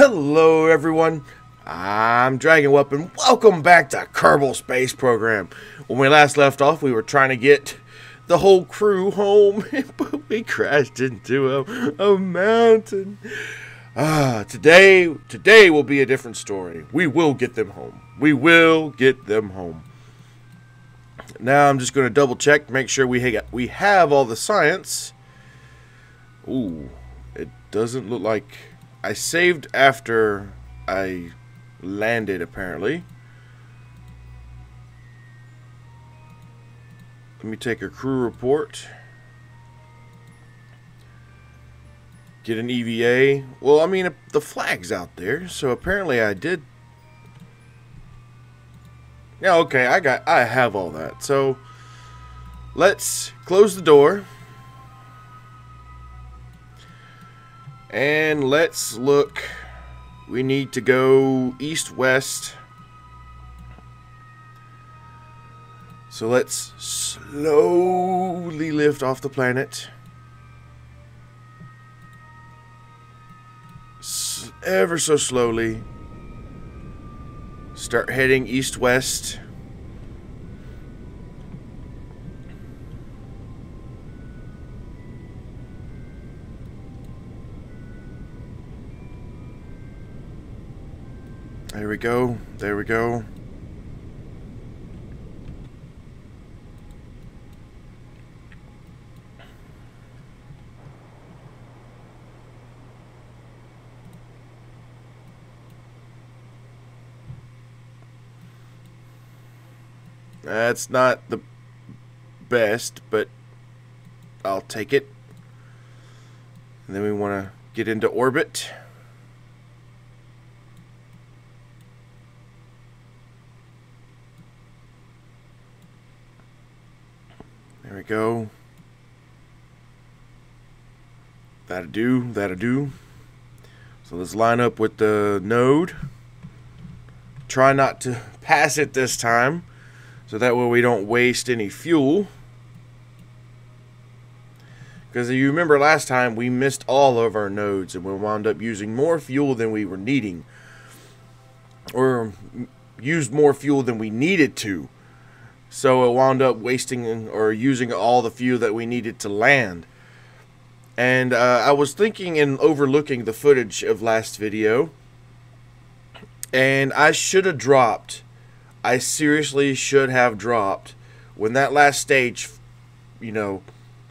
Hello everyone, I'm Dragon Weapon. Welcome back to Kerbal Space Program. When we last left off, we were trying to get the whole crew home, but we crashed into a mountain. Today will be a different story. We will get them home. We will get them home. Now I'm just going to double check, make sure we have all the science. Ooh, it doesn't look like I saved after I landed, apparently. Let me take a crew report. Get an EVA. Well, I mean, the flag's out there, so apparently I did. Yeah, okay, I have all that. So let's close the door. And let's look. We need to go east-west. So let's slowly lift off the planet. Ever so slowly. Start heading east-west. There we go. There we go. That's not the best, but I'll take it. And then we want to get into orbit. There we go. That'll do. That'll do. So let's line up with the node. Try not to pass it this time, so that way we don't waste any fuel. Because if you remember last time, we missed all of our nodes and we wound up using more fuel than we were needing. Or used more fuel than we needed to. So it wound up wasting or using all the fuel that we needed to land. And I was thinking and overlooking the footage of last video. And I should have dropped. I seriously should have dropped. When that last stage, you know,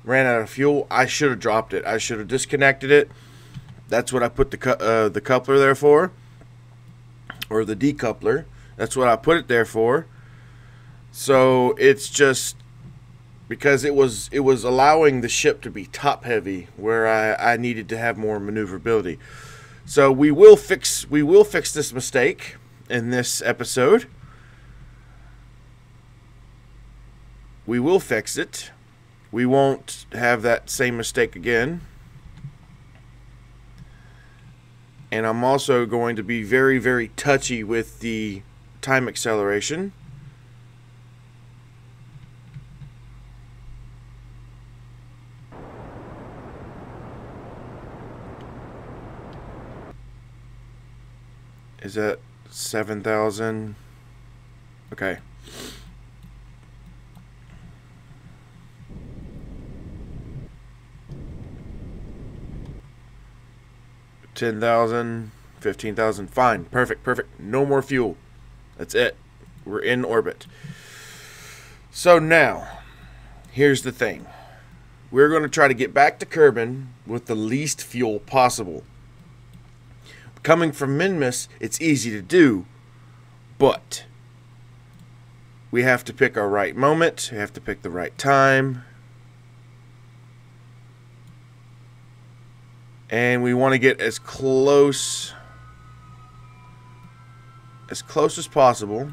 ran out of fuel, I should have dropped it. I should have disconnected it. That's what I put the coupler there for. Or the decoupler. That's what I put it there for. So it's just because it was allowing the ship to be top heavy where I needed to have more maneuverability. So we will fix this mistake in this episode. We will fix it. We won't have that same mistake again. And I'm also going to be very, very touchy with the time acceleration. Is that 7,000? Okay. 10,000, 15,000. Fine. Perfect. Perfect. No more fuel. That's it. We're in orbit. So now, here's the thing. We're going to try to get back to Kerbin with the least fuel possible. Coming from Minmus, it's easy to do, but we have to pick our right moment. We have to pick the right time. And we want to get as close as possible.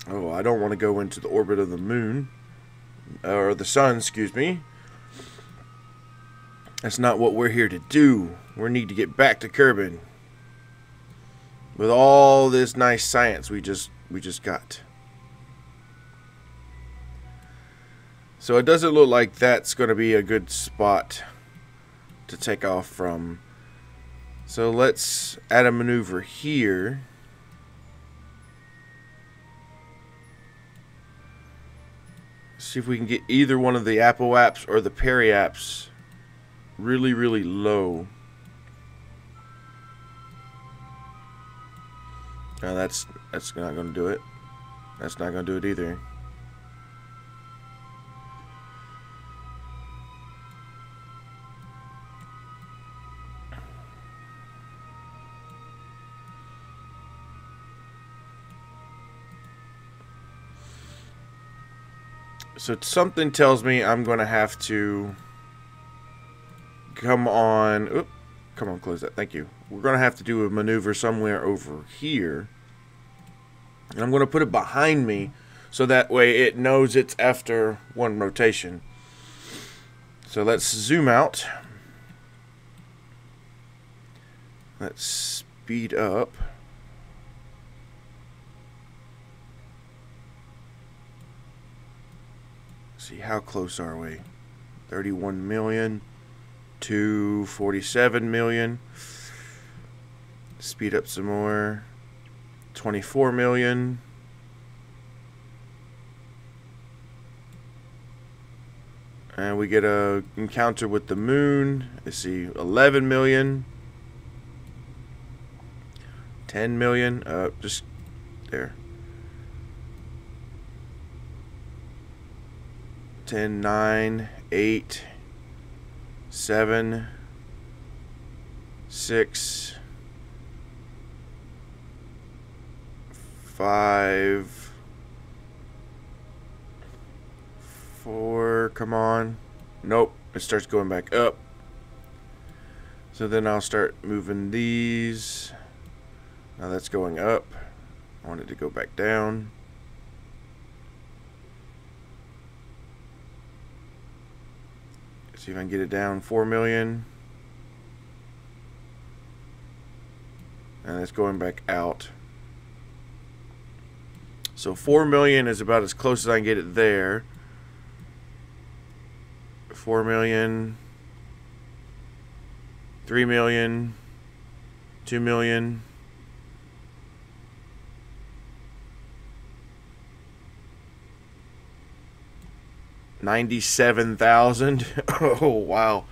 Oh, I don't want to go into the orbit of the moon. Or the sun, excuse me. That's not what we're here to do. We need to get back to Kerbin. With all this nice science we just got. So it doesn't look like that's going to be a good spot to take off from. So let's add a maneuver here. See if we can get either one of the apoaps or the periaps really, really low. No, that's not going to do it. That's not going to do it either. So something tells me I'm going to have to come on. Oop, come on, close that. Thank you. We're going to have to do a maneuver somewhere over here. And I'm going to put it behind me so that way it knows it's after one rotation. So let's zoom out. Let's speed up. See, how close are we? 31 million to 47 million. Speed up some more. 24 million. And we get a encounter with the moon. Let's see, 11 million. 10 million. Just there. 10, 9, 8, 7, 6, 5, 4, come on. Nope, it starts going back up. So then I'll start moving these. Now that's going up. I want it to go back down. See if I can get it down. 4 million. And it's going back out. So 4 million is about as close as I can get it there. 4 million. 3 million. 2 million. $97,000. Oh, wow.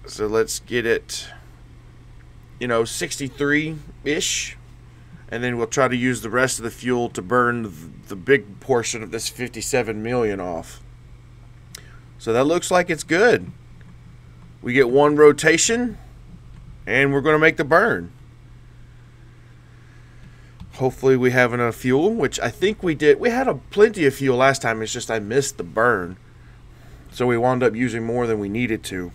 So let's get it, 63-ish. And then we'll try to use the rest of the fuel to burn the big portion of this 57 million off. So that looks like it's good. We get one rotation, and we're going to make the burn. Hopefully we have enough fuel, which I think we did. We had plenty of fuel last time. It's just I missed the burn. So we wound up using more than we needed to.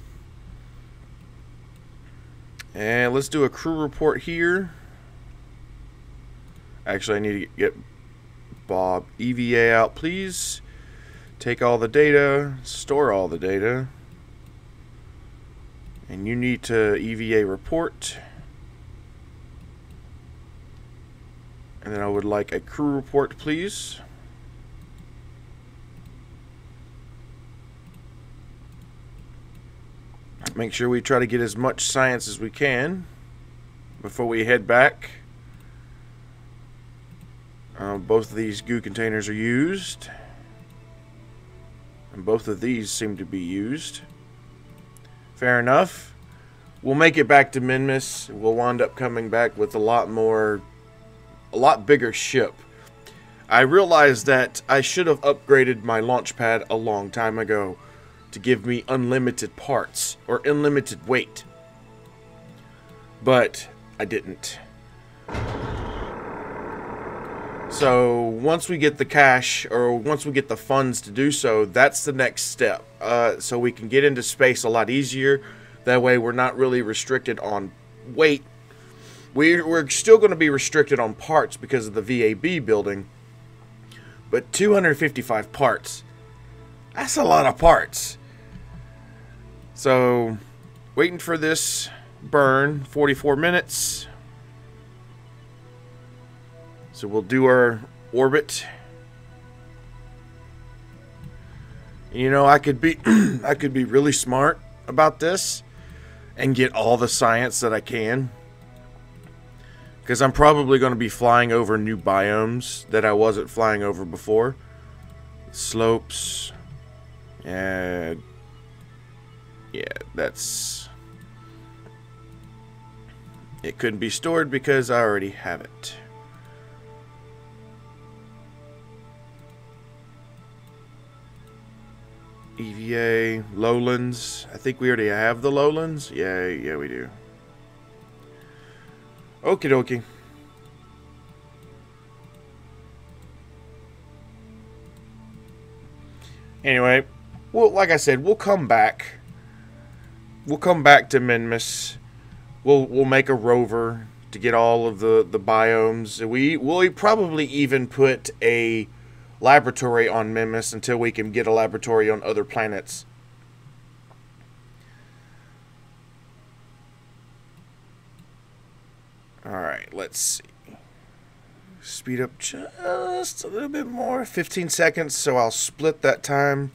And let's do a crew report here. Actually, I need to get Bob. EVA out, please. Take all the data. Store all the data. And you need to EVA report. And then I would like a crew report, please. Make sure we try to get as much science as we can before we head back. Both of these goo containers are used. And both of these seem to be used. Fair enough. We'll make it back to Minmus. We'll wind up coming back with a lot bigger ship. I realized that I should have upgraded my launch pad a long time ago to give me unlimited parts or unlimited weight. But I didn't. So once we get the cash, or once we get the funds to do so, that's the next step. So we can get into space a lot easier. That way we're not really restricted on weight. We're still going to be restricted on parts because of the VAB building. But 255 parts. That's a lot of parts. So, waiting for this burn. 44 minutes. So we'll do our orbit. You know, I could be I could be really smart about this and get all the science that I can, because I'm probably going to be flying over new biomes that I wasn't flying over before. Slopes. And yeah, that's... It couldn't be stored because I already have it. EVA, lowlands. I think we already have the lowlands. Yeah, we do. Okie dokie. Anyway, well, like I said, we'll come back. We'll come back to Minmus. We'll make a rover to get all of the biomes. We'll probably even put a laboratory on Minmus until we can get a laboratory on other planets. Alright, let's see. Speed up just a little bit more. 15 seconds, so I'll split that time.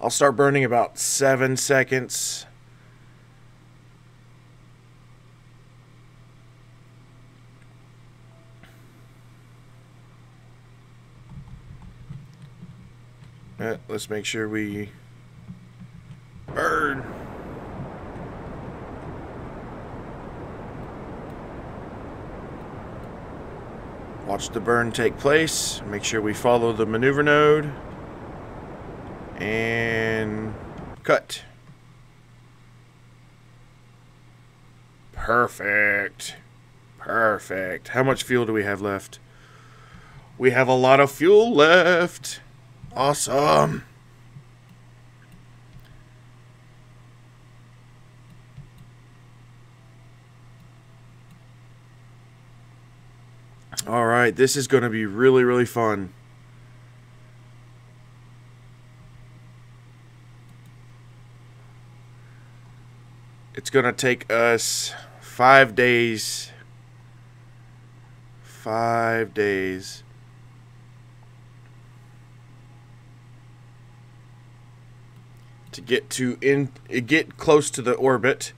I'll start burning about 7 seconds. Let's make sure we burn. Watch the burn take place. Make sure we follow the maneuver node. And cut. Perfect. Perfect. How much fuel do we have left? We have a lot of fuel left. Awesome. All right, this is going to be really, really fun. It's going to take us 5 days. 5 days. To get close to the orbit.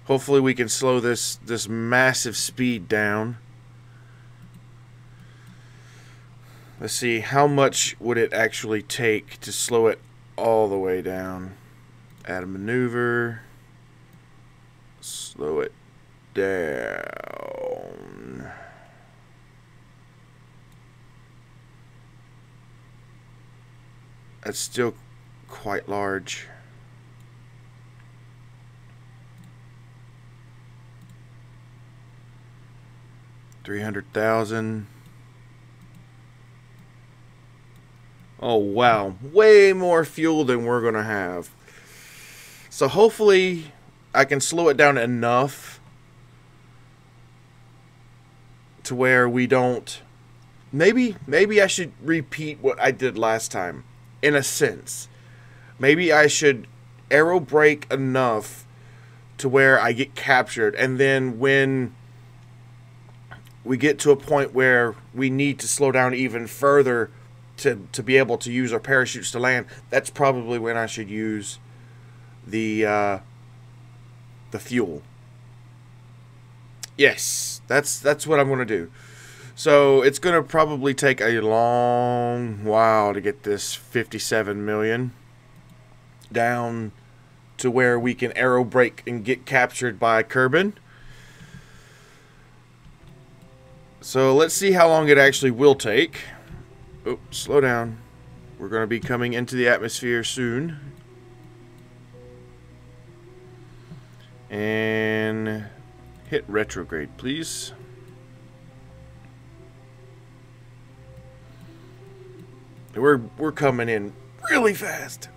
Hopefully we can slow this massive speed down. Let's see, how much would it actually take to slow it all the way down? Add a maneuver. Slow it down. That's still quite large. $300,000. Oh wow, way more fuel than we're gonna have. So hopefully I can slow it down enough to where we don't... Maybe I should repeat what I did last time, in a sense. Maybe I should aero brake enough to where I get captured, and then when we get to a point where we need to slow down even further to be able to use our parachutes to land, that's probably when I should use the fuel. Yes, that's what I'm going to do. So it's going to probably take a long while to get this 57 million down to where we can aero brake and get captured by Kerbin. So let's see how long it actually will take. Oh, slow down. We're going to be coming into the atmosphere soon. And hit retrograde, please. We're coming in really fast.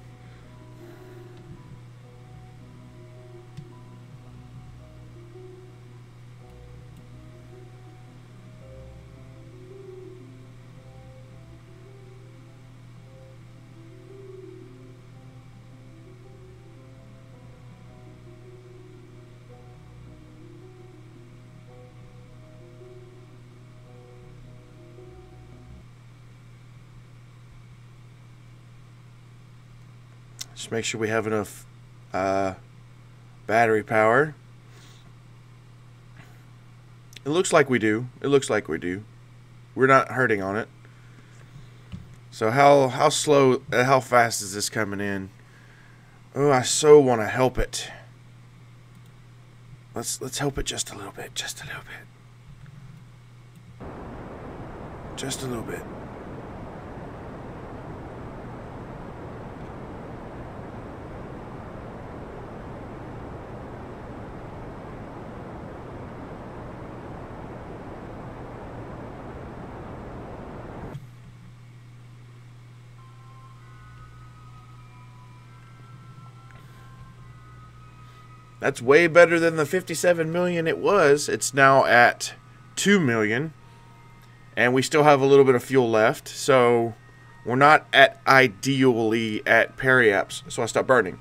Just make sure we have enough battery power. It looks like we do. It looks like we do. We're not hurting on it. So how slow, how fast is this coming in? Oh, I so want to help it. Let's help it just a little bit. Just a little bit. Just a little bit. That's way better than the 57 million it was. It's now at 2 million. And we still have a little bit of fuel left. So we're not at ideally at periapse. So I stopped burning.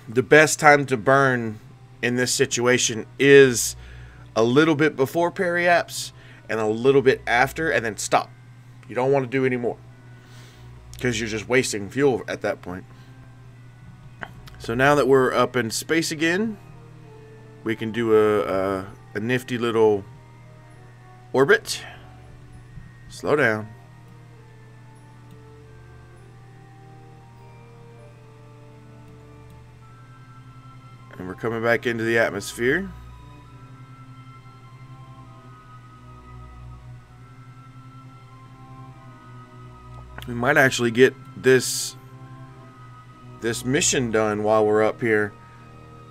The best time to burn in this situation is a little bit before periapse and a little bit after, and then stop. You don't want to do any more, because you're just wasting fuel at that point. So now that we're up in space again, we can do a nifty little orbit. Slow down. And we're coming back into the atmosphere. We might actually get this mission done while we're up here,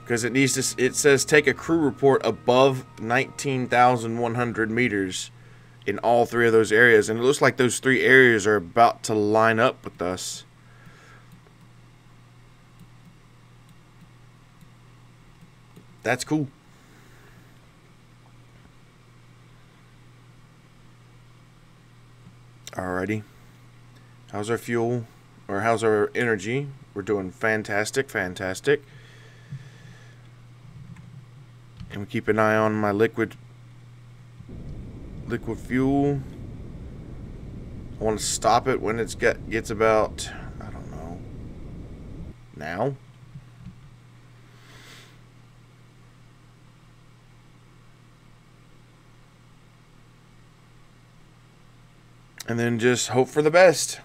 because it needs to. It says take a crew report above 19,100 meters in all three of those areas, and it looks like those three areas are about to line up with us. That's cool. Alrighty. How's our fuel, or how's our energy? We're doing fantastic, fantastic. And we keep an eye on my liquid fuel. I want to stop it when it gets about, I don't know, now. And then just hope for the best.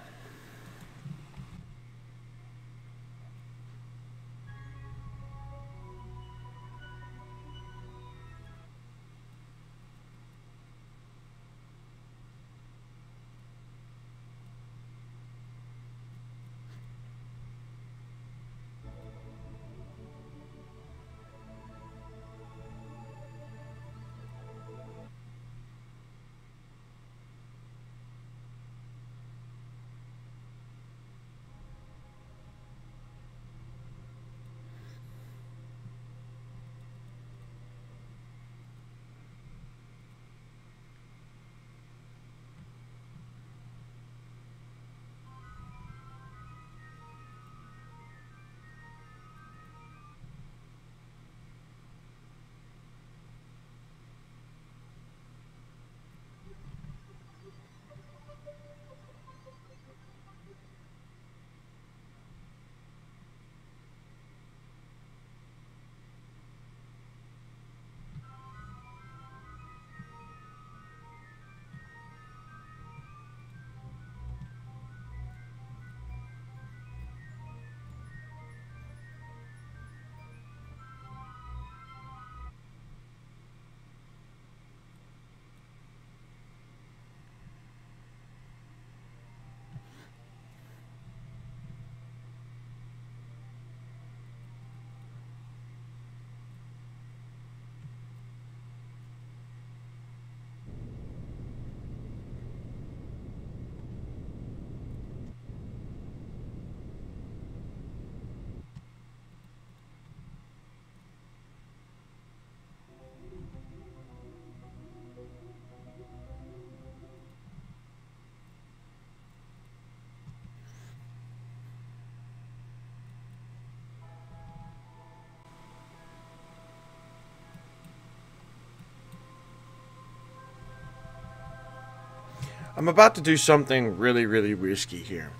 I'm about to do something really, really risky here.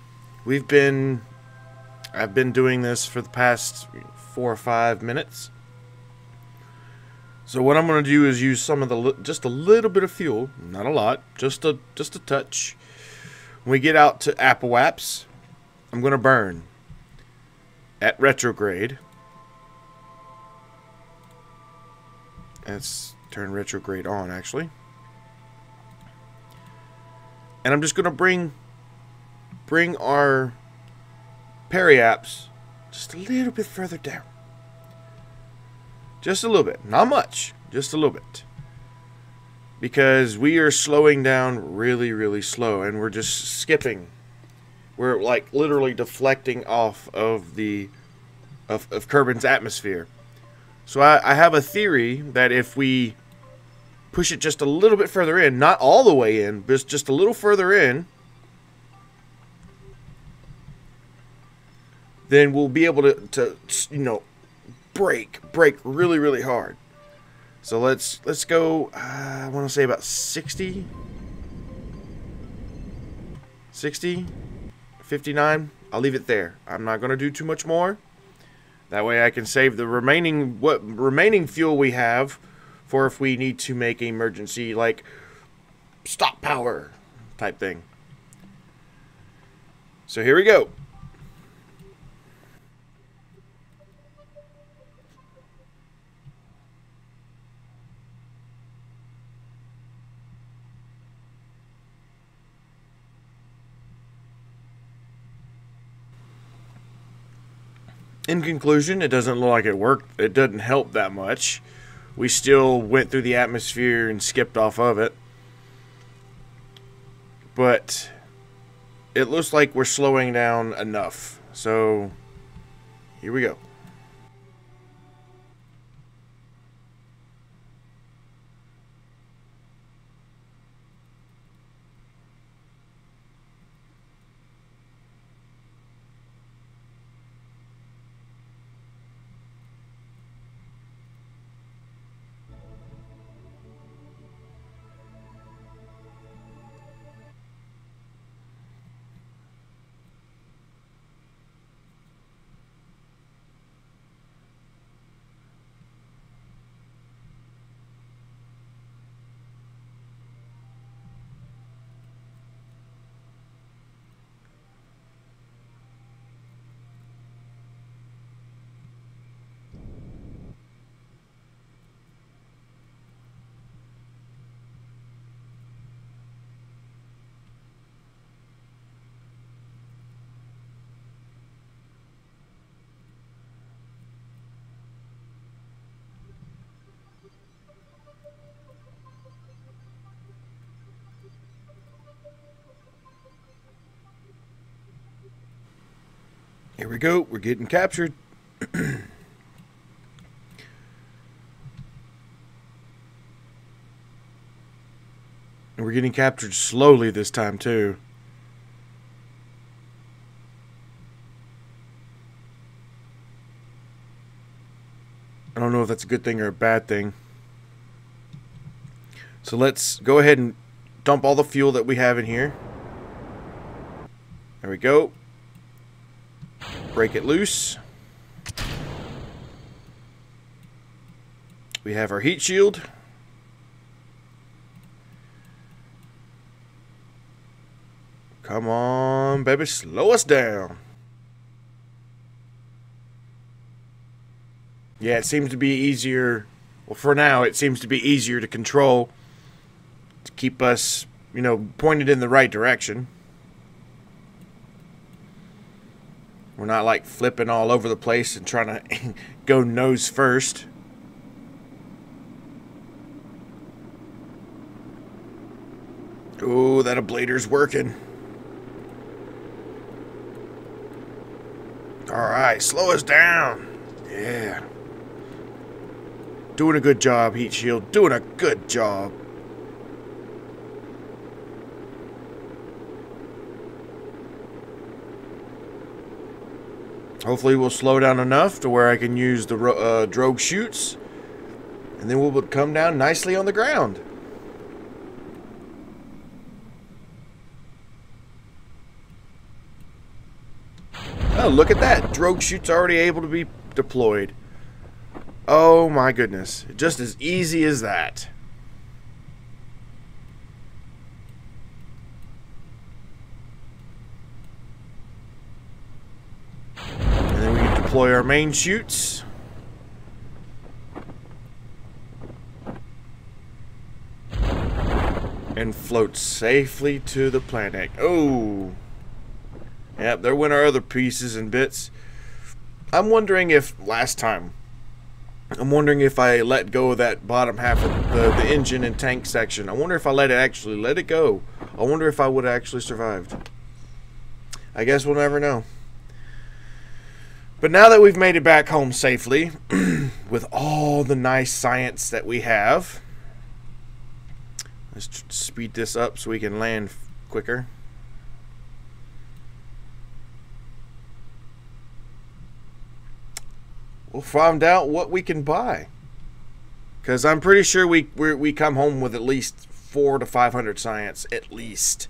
We've been I've been doing this for the past 4 or 5 minutes. So what I'm going to do is use some of the just a little bit of fuel, not a lot, just a touch. When we get out to Applewaps, I'm going to burn at retrograde. Let's turn retrograde on, actually. And I'm just going to bring our periaps just a little bit further down. Just a little bit. Not much. Just a little bit. Because we are slowing down really, really slow. And we're just skipping. We're like literally deflecting off of the of Kerbin's atmosphere. So I have a theory that if we push it just a little bit further in, not all the way in, but just a little further in, then we'll be able to you know, break really, really hard. So let's go, I want to say about 60, 59. I'll leave it there. I'm not going to do too much more. That way I can save the remaining fuel we have for if we need to make an emergency, like, stop power type thing. So here we go. In conclusion, it doesn't look like it worked. It doesn't help that much. We still went through the atmosphere and skipped off of it. But it looks like we're slowing down enough. So here we go. Here we go. We're getting captured. And we're getting captured slowly this time, too. I don't know if that's a good thing or a bad thing. So let's go ahead and dump all the fuel that we have in here. There we go. Break it loose. We have our heat shield. Come on, baby, slow us down. Yeah, it seems to be easier. Well, for now, it seems to be easier to control, to keep us, you know, pointed in the right direction. We're not like flipping all over the place and trying to go nose first. Oh, that ablator's working. Alright, slow us down. Yeah. Doing a good job, heat shield. Doing a good job. Hopefully we'll slow down enough to where I can use the drogue chutes, and then we'll come down nicely on the ground. Oh, look at that. Drogue chute's already able to be deployed. Oh my goodness. Just as easy as that. And then we can deploy our main chutes. And float safely to the planet. Oh. Yep, there went our other pieces and bits. I'm wondering if I'm wondering if I let go of that bottom half of the engine and tank section. I wonder if I let it go. I wonder if I would have actually survived. I guess we'll never know. But now that we've made it back home safely, with all the nice science that we have, let's speed this up so we can land quicker. We'll find out what we can buy, because I'm pretty sure we come home with at least 400 to 500 science, at least.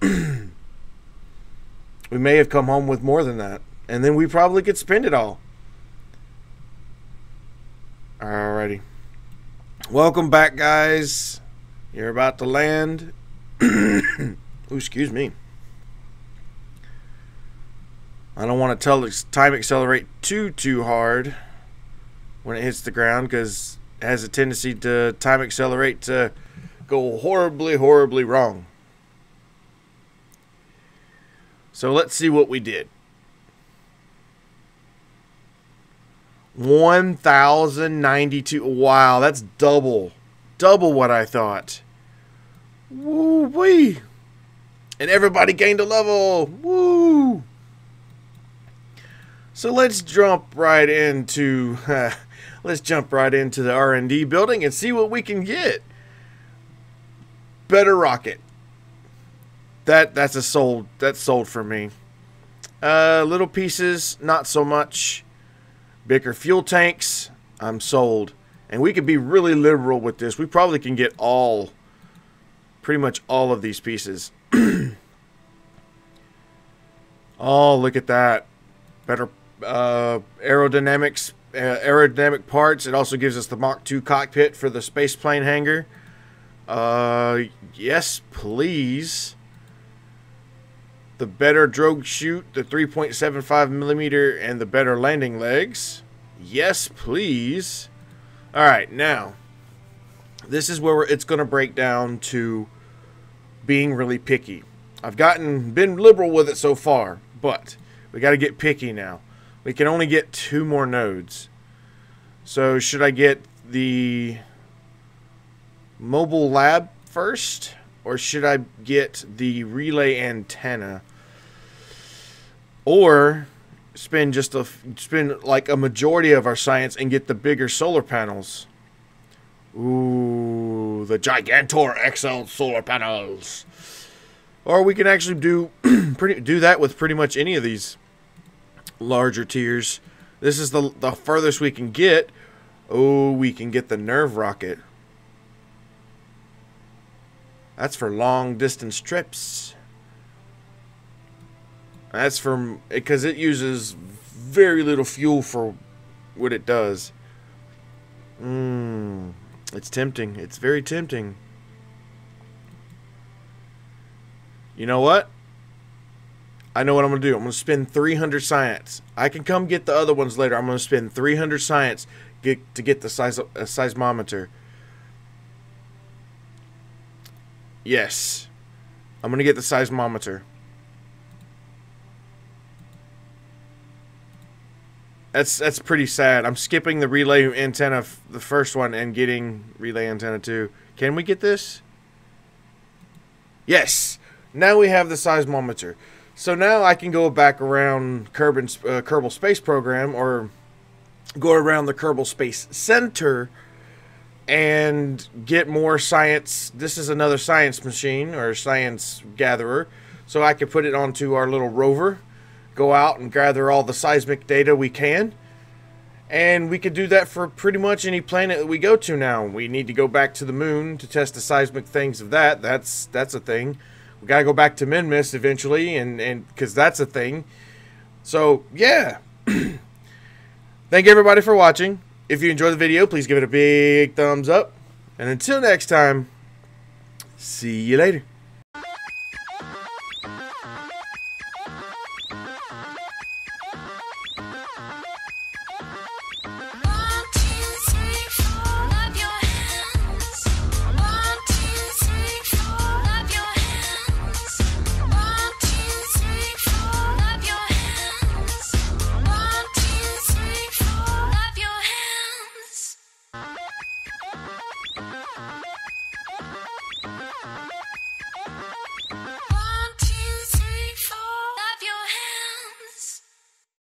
We may have come home with more than that, and then we probably could spend it all. Alrighty, welcome back, guys. You're about to land. Ooh, excuse me. I don't want to tell the time accelerate too hard when it hits the ground, because it has a tendency to time accelerate to go horribly wrong. So let's see what we did. 1,092. Wow, that's double what I thought. Woo-wee. And everybody gained a level. Woo! So let's jump right into the R&D building and see what we can get. Better rocket. That's sold for me. Little pieces, not so much. Bigger fuel tanks, I'm sold. And we could be really liberal with this. We probably can get pretty much all of these pieces. Oh, look at that. Better aerodynamic parts. It also gives us the Mach 2 cockpit for the space plane hangar. Yes, please. The better drogue chute, the 3.75 millimeter, and the better landing legs. Yes, please. Alright, now, this is where it's going to break down to being really picky. I've been liberal with it so far, but we got to get picky now. We can only get 2 more nodes. So should I get the mobile lab first, or should I get the relay antenna, or spend like a majority of our science and get the bigger solar panels? Ooh, the Gigantor XL solar panels. Or we can actually do that with pretty much any of these larger tiers. This is the furthest we can get. Oh, we can get the Nerve rocket. That's for long distance trips. That's because it uses very little fuel for what it does. It's tempting. It's very tempting. You know what? I know what I'm going to do. I'm going to spend 300 science. I can come get the other ones later. I'm going to spend 300 science to get the seismometer. Yes. I'm going to get the seismometer. That's pretty sad. I'm skipping the relay antenna, the first one, and getting relay antenna 2. Can we get this? Yes. Now we have the seismometer. So now I can go back around Kerbal Space Program, or go around the Kerbal Space Center and get more science. This is another science machine, or science gatherer. So I can put it onto our little rover, go out and gather all the seismic data we can. And we could do that for pretty much any planet that we go to now. We need to go back to the moon to test the seismic things of that. That's a thing. We gotta go back to Minmus eventually, and because that's a thing. So, yeah. Thank everybody for watching. If you enjoyed the video, please give it a big thumbs up. And until next time, see you later.